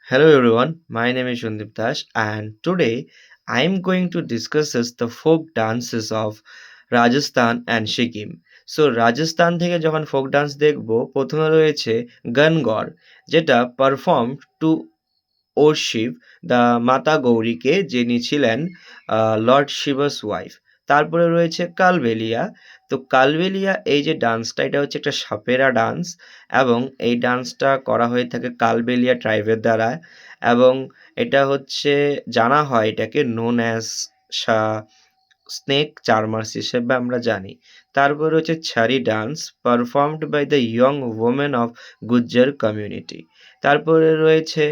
Hello everyone, my name is Shundip Das and today I am going to discuss the folk dances of Rajasthan and Sikkim. So Rajasthan থেকে যখন folk dance দেখবো প্রথমে রয়েছে গনগর, যেটা perform two ওরশিব the মাতা গৌরীকে, যিনি ছিলেন লর্ড শিবাস ওয়াইফ। তারপরে রয়েছে কালবেলিয়া। তো কালবেলিয়া এই যে ডান্সটা, এটা হচ্ছে একটা সাপেরা ডান্স এবং এই ডান্সটা করা হয়ে থাকে কালবেলিয়া ট্রাইবের দ্বারা, এবং এটা হচ্ছে জানা হয় এটাকে নোন অ্যাজ স্নেক চার্মার্স হিসেবে আমরা জানি। তারপর হচ্ছে Chhari dance performed by the young women of Gujjar community. তারপরে রয়েছে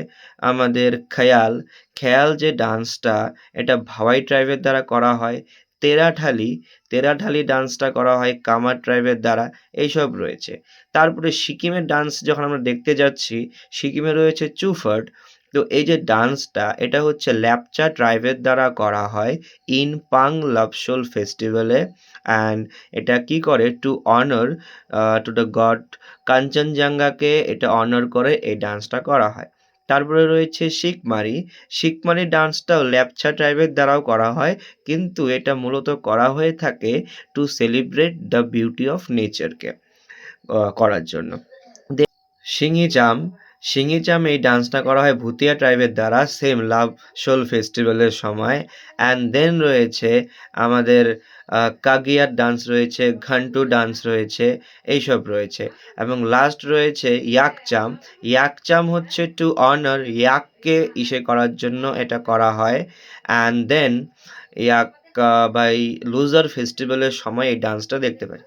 আমাদের খেয়াল। খেয়াল যে ডান্সটা, এটা ভাওয়াই ট্রাইবের দ্বারা করা হয়। তেরাঠালি, তেরাঠালি ডান্সটা করা হয় কামার ট্রাইবের দ্বারা। এইসব রয়েছে। তারপরে সিকিমের ডান্স যখন আমরা দেখতে যাচ্ছি, সিকিমে রয়েছে চুফাট। তো এই যে ডান্সটা, এটা হচ্ছে ল্যাপচা ট্রাইবের দ্বারা করা হয় ইন পাং লাপসোল ফেস্টিভ্যালে, অ্যান্ড এটা কি করে to honour to the god কাঞ্চনজঙ্ঘাকে এটা অনার করে এই ডান্সটা করা হয়। তারপরে রয়েছে শিখমারি। শিখমারি ডান্সটাও ল্যাপচা ট্রাইবের দ্বারাও করা হয়, কিন্তু এটা মূলত করা হয়ে থাকে to celebrate the beauty of নেচারকে করার জন্য। সিঙ্গিচাম, সিঙ্গিচাম এই ডান্সটা করা হয় ভুতিয়া ট্রাইবের দ্বারা সেম লাভ শোল ফেস্টিভ্যালের সময়। অ্যান্ড দেন রয়েছে আমাদের কাগিয়ার ডান্স রয়েছে, ঘন্টু ডান্স রয়েছে, এইসব রয়েছে। এবং লাস্ট রয়েছে ইয়াকচাম। ইয়াকচাম হচ্ছে টু অনার ইয়াককে করার জন্য এটা করা হয়। অ্যান্ড দেন ইয়াক বাই লুজার ফেস্টিভ্যালের সময় এই ডান্সটা দেখতে পাই।